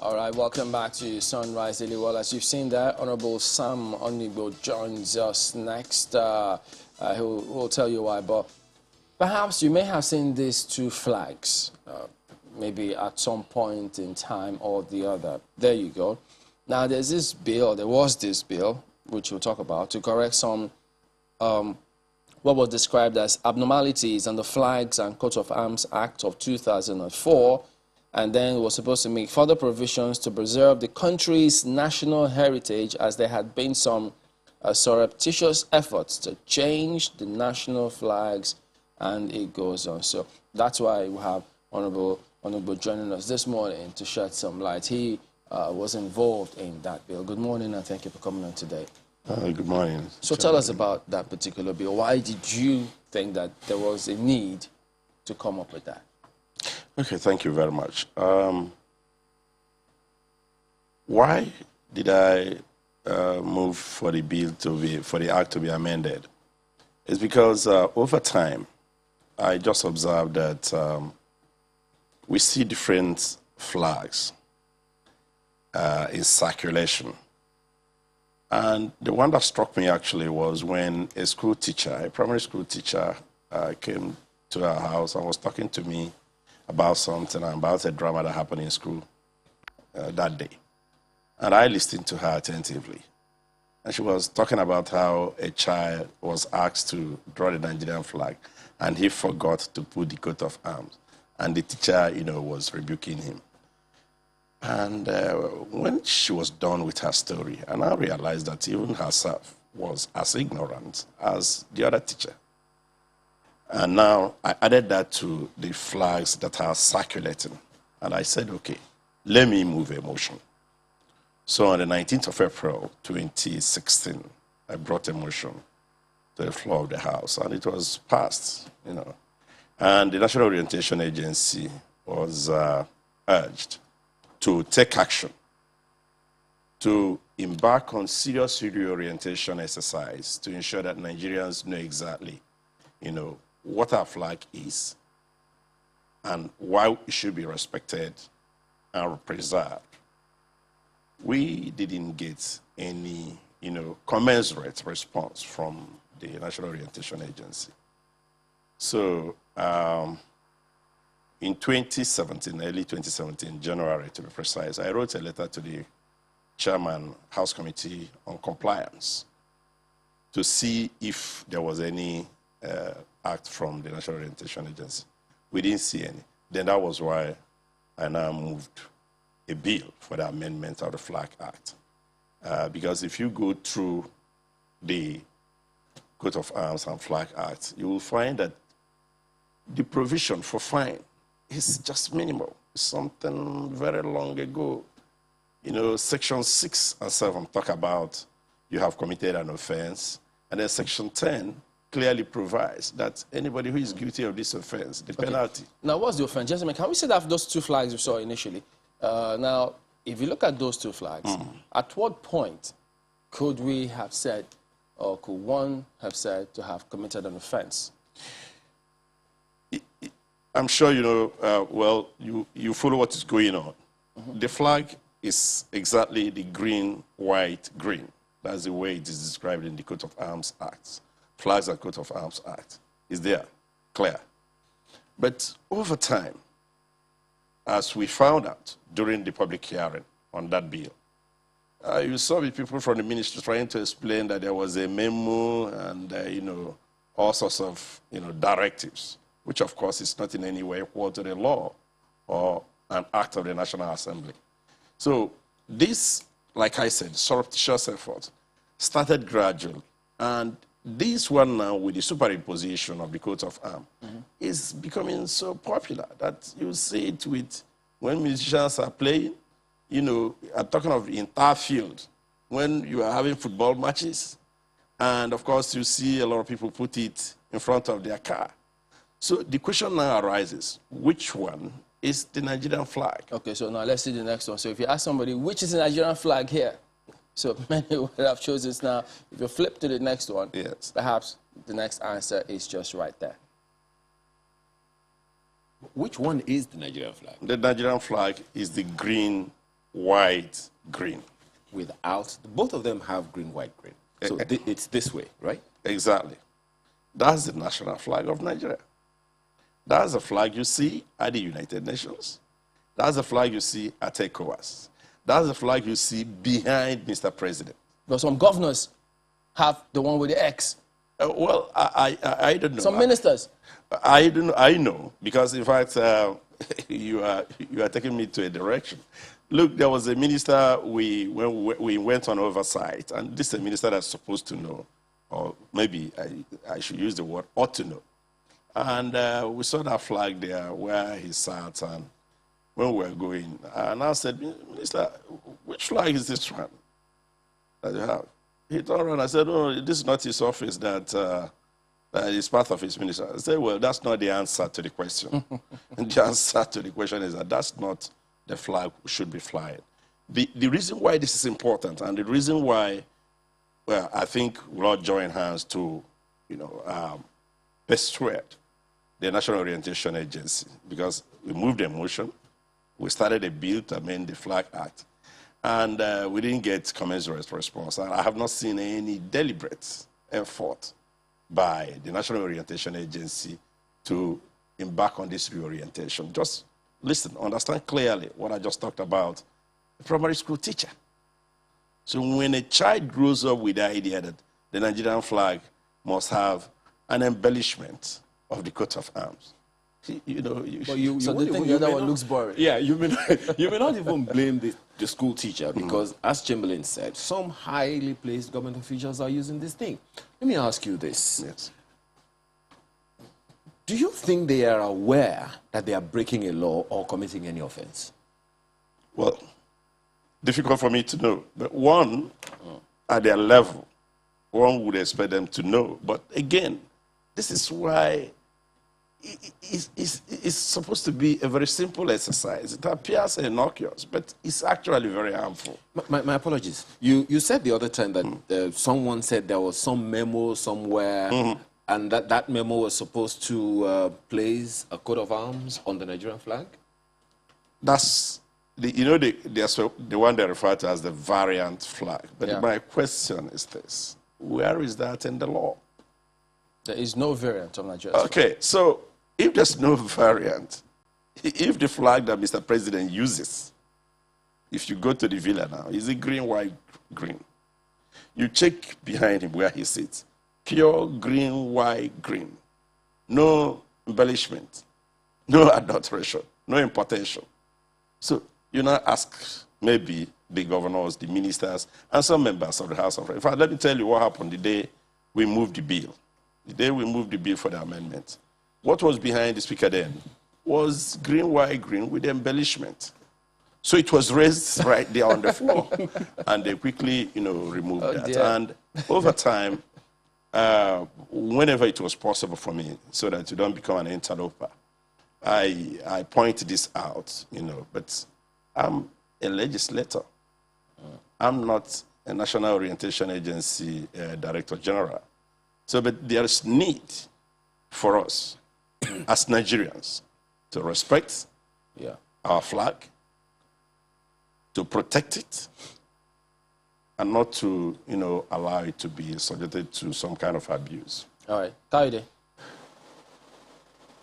All right, welcome back to Sunrise Daily. Well, as you've seen there, Honorable Sam Onigbo joins us next. He'll tell you why, but perhaps you may have seen these two flags, maybe at some point in time or the other. There you go. Now, there was this bill, which we'll talk about, to correct some what was described as abnormalities on the Flags and Coat of Arms Act of 2004, and then was supposed to make further provisions to preserve the country's national heritage, as there had been some surreptitious efforts to change the national flags, and it goes on. So that's why we have Honorable joining us this morning to shed some light. He was involved in that bill. Good morning, and thank you for coming on today. Good morning. So tell us about that particular bill. Why did you think that there was a need to come up with that? Okay, thank you very much. Why did I move for the bill for the act to be amended? It's because over time, I just observed that we see different flags in circulation. And the one that struck me actually was when a primary school teacher, came to our house and was talking to me about something, about a drama that happened in school that day. And I listened to her attentively. And she was talking about how a child was asked to draw the Nigerian flag, and he forgot to put the coat of arms. And the teacher, was rebuking him. And when she was done with her story, and I realized that even herself was as ignorant as the other teacher. And now I added that to the flags that are circulating. And I said, okay, let me move a motion. So on the 19th of April, 2016, I brought a motion to the floor of the House, and it was passed, And the National Orientation Agency was urged to take action, to embark on serious reorientation exercise to ensure that Nigerians know exactly, what our flag is and why it should be respected and preserved. We didn't get any, commensurate response from the National Orientation Agency. So in 2017, early 2017, January to be precise, I wrote a letter to the chairman, House Committee on Compliance, to see if there was any act from the National Orientation Agency. We didn't see any. Then that was why I now moved a bill for the amendment of the Flag Act. Because if you go through the Coat of Arms and Flag Act, you will find that the provision for fine is just minimal. It's something very long ago. Section 6 and 7 talk about you have committed an offense, and then Section 10 clearly provides that anybody who is guilty of this offense, the penalty. Now, what's the offense? Gentlemen, can we say that those two flags we saw initially? Now, if you look at those two flags, at what point could we have said, or could one have said to have committed an offense? I'm sure you follow what is going on. The flag is exactly the green, white, green. That's the way it is described in the Coat of Arms Act. Flags and Coat of Arms Act is there, clear. But over time, as we found out during the public hearing on that bill, you saw the people from the ministry trying to explain that there was a memo and, all sorts of, directives, which of course is not in any way equal to the law or an act of the National Assembly. So this, like I said, surreptitious effort started gradually. And this one now, with the superimposition of the coat of arms, is becoming so popular that you see it with when musicians are playing, I'm talking of the entire field, when you are having football matches, and of course you see a lot of people put it in front of their car. So the question now arises, which one is the Nigerian flag? Okay, so now let's see the next one. So if you ask somebody, which is the Nigerian flag here? So many would have chosen this now. If you flip to the next one, yes, perhaps the next answer is just right there. Which one is the Nigerian flag? The Nigerian flag is the green, white, green. Without, both of them have green, white, green. So it's this way, right? Exactly. That's the national flag of Nigeria. That's the flag you see at the United Nations. That's the flag you see at ECOWAS. That's the flag you see behind Mr. President. But some governors have the one with the X. Well, I don't know. Some ministers. I don't know. I know because, in fact, you are taking me to a direction. Look, there was a minister when we went on oversight, and this is a minister that's supposed to know, or maybe I should use the word ought to know. And we saw that flag there where he sat, and when we were going, and I said, Minister, which flag is this one that you have? He turned around and I said, oh, this is not his office, that is part of his ministry. I said, well, that's not the answer to the question. And the answer to the question is that that's not the flag we should be flying. The reason why this is important, and the reason why, well, I think we'll all join hands to, persuade the National Orientation Agency, because we moved a motion, we started a bill to amend the Flag Act, and we didn't get commensurate response. And I have not seen any deliberate effort by the National Orientation Agency to embark on this reorientation. Just listen, understand clearly what I just talked about. A primary school teacher. So when a child grows up with the idea that the Nigerian flag must have an embellishment of the coat of arms, so they think the other one looks boring. Yeah, you may not even blame the school teacher, because, as Chamberlain said, some highly placed government officials are using this thing. Let me ask you this. Yes. Do you think they are aware that they are breaking a law or committing any offense? Well, difficult for me to know. But one, at their level, one would expect them to know. But again, this is why it's supposed to be a very simple exercise. It appears innocuous, but it's actually very harmful. My apologies. You said the other time that someone said there was some memo somewhere, and that memo was supposed to place a coat of arms on the Nigerian flag? That's the one they refer to as the variant flag. But my question is this: where is that in the law? There is no variant of Nigeria's Okay, flag. so if there's no variant, if the flag that Mr. President uses, if you go to the villa now, is it green, white, green? You check behind him where he sits. Pure green, white, green. No embellishment, no adulteration, no importation. So you now ask maybe the governors, the ministers, and some members of the House of Reps. In fact, let me tell you what happened the day we moved the bill. The day we moved the bill for the amendment. What was behind the speaker then was green, white, green with embellishment. So it was raised right there on the floor. And they quickly, removed that. Dear. And over time, whenever it was possible for me, so that you don't become an interloper, I point this out, but I'm a legislator. I'm not a National Orientation Agency Director General. So, but there is need for us as Nigerians to respect our flag, to protect it, and not to, allow it to be subjected to some kind of abuse. All right. Taide.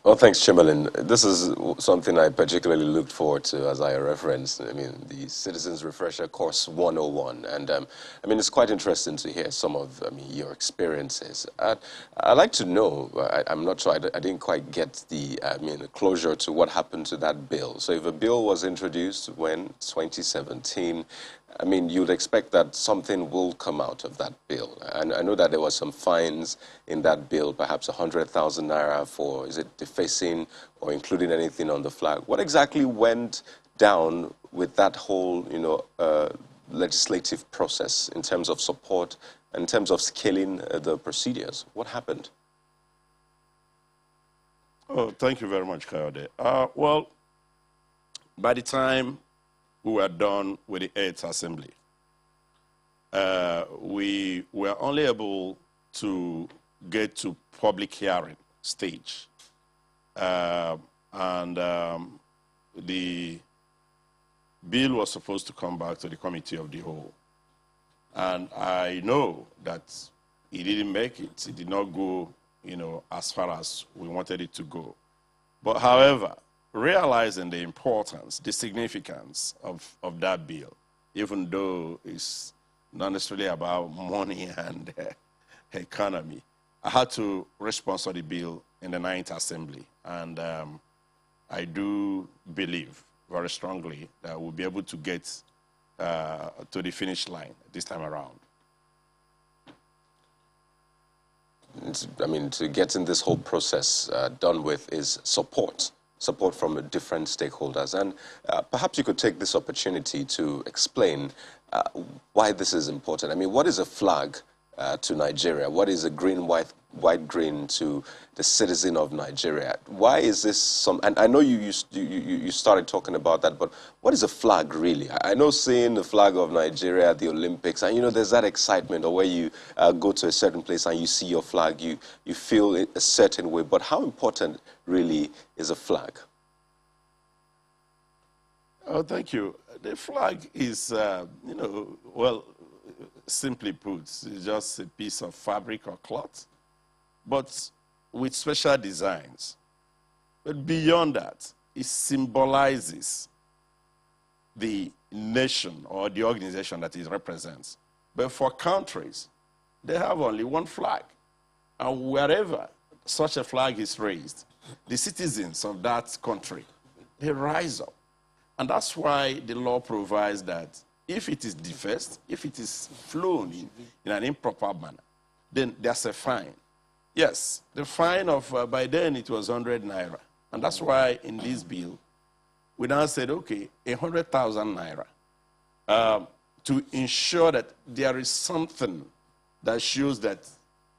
Well, thanks, Chamberlain. This is something I particularly looked forward to, as I referenced. I mean, the Citizens Refresher Course 101. And, it's quite interesting to hear some of, your experiences. I'd like to know, I'm not sure, I didn't quite get the closure to what happened to that bill. So if a bill was introduced when 2017, you'd expect that something will come out of that bill. And I know that there was some fines in that bill, perhaps 100,000 naira for, is it defacing or including anything on the flag? What exactly went down with that whole, legislative process in terms of support, in terms of scaling the procedures? What happened? Oh, thank you very much, Kayode. Well, by the time we were done with the 8th Assembly, we were only able to get to public hearing stage. The bill was supposed to come back to the committee of the whole. And I know that he didn't make it. It did not go, as far as we wanted it to go. But however, realizing the importance, the significance of that bill, even though it's not necessarily about money and economy, I had to responsor the bill in the Ninth Assembly. And I do believe very strongly that we'll be able to get to the finish line this time around. I mean, to getting this whole process done with is support from different stakeholders. And perhaps you could take this opportunity to explain why this is important. I mean, what is a flag to Nigeria? What is a green, white, green to the citizen of Nigeria? Why is this and I know you started talking about that, but what is a flag really? I know seeing the flag of Nigeria at the Olympics, and there's that excitement, or where you go to a certain place and you see your flag, you feel it a certain way. But how important really is a flag? Oh, thank you. The flag is, well, simply put, it's just a piece of fabric or cloth, but with special designs. But beyond that, it symbolizes the nation or the organization that it represents. But for countries, they have only one flag. And wherever such a flag is raised, the citizens of that country, they rise up. And that's why the law provides that if it is defaced, if it is flown in an improper manner, then there's a fine. Yes, the fine of, by then it was 100 naira. And that's why in this bill, we now said, okay, 100,000 naira to ensure that there is something that shows that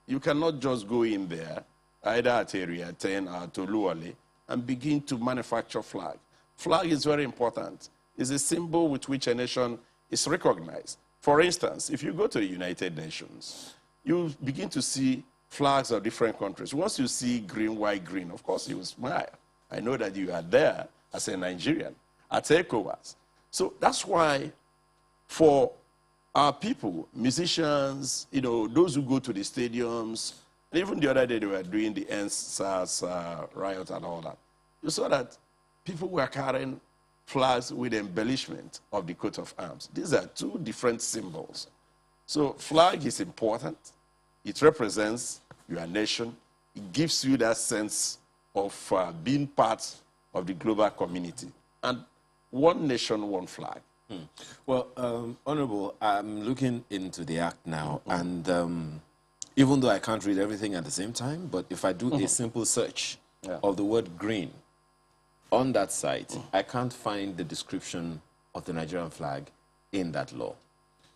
you cannot just go in there, either at Area 10 or to Luwale, and begin to manufacture flag. Flag is very important. It's a symbol with which a nation is recognized. For instance, if you go to the United Nations, you begin to see flags of different countries. Once you see green, white, green, of course you will smile. I know that you are there as a Nigerian at ECOWAS. So that's why for our people, musicians, those who go to the stadiums, and even the other day they were doing the NSAS riot and all that, you saw that people were carrying flags with embellishment of the coat of arms. These are two different symbols. So flag is important. It represents your nation. It gives you that sense of being part of the global community. And one nation, one flag. Well, Honorable, I'm looking into the act now, and even though I can't read everything at the same time, but if I do a simple search of the word green, on that site, I can't find the description of the Nigerian flag in that law.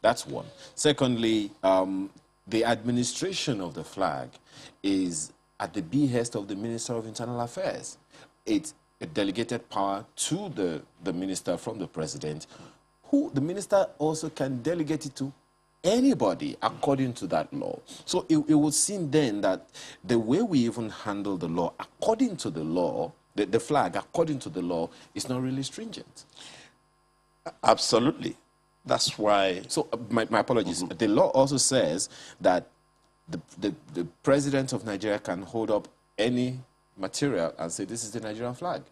That's one. Secondly, the administration of the flag is at the behest of the Minister of Internal Affairs. It's a delegated power to the minister from the president, who the minister also can delegate it to anybody according to that law. So it would seem then that the way we even handle the law, according to the law, the flag, according to the law, is not really stringent. Absolutely. That's why... So, my apologies. The law also says that the president of Nigeria can hold up any material and say, this is the Nigerian flag.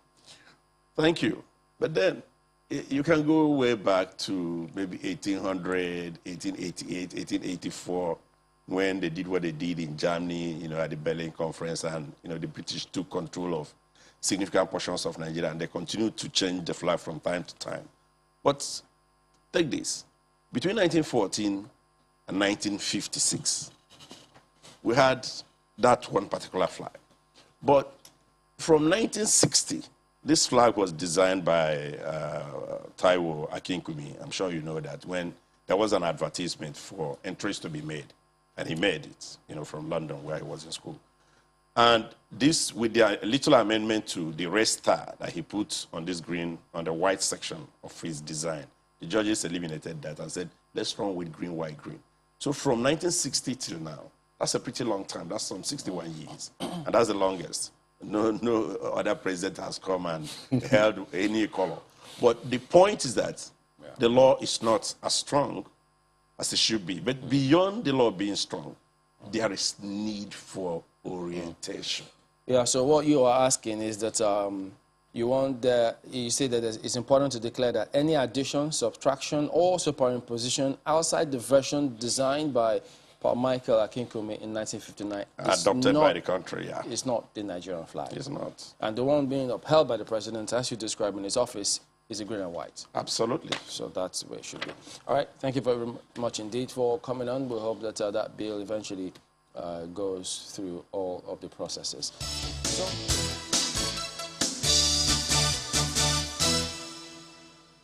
Thank you. But then, you can go way back to maybe 1800, 1888, 1884, when they did what they did in Germany, at the Berlin Conference, and, the British took control of significant portions of Nigeria, and they continued to change the flag from time to time. But take this. Between 1914 and 1956, we had that one particular flag. But from 1960, this flag was designed by Taiwo Akinkumi. I'm sure you know that, when there was an advertisement for entries to be made, and he made it, from London, where he was in school. And this, with the little amendment to the red star that he put on this green, on the white section of his design, the judges eliminated that and said, let's run with green, white, green. So from 1960 till now, that's a pretty long time. That's some 61 years. And that's the longest. No other president has come and held any color. But the point is that the law is not as strong as it should be. But beyond the law being strong, there is need for orientation. Yeah, so what you are asking is that you say that it's important to declare that any addition, subtraction, or superimposition outside the version designed by Paul Michael Akinkunmi in 1959 Adopted by the country, yeah. It's not the Nigerian flag. It's not. And the one being upheld by the president, as you described in his office, is a green and white. Absolutely. So that's where it should be. All right, thank you very much indeed for coming on. We hope that that bill eventually goes through all of the processes. So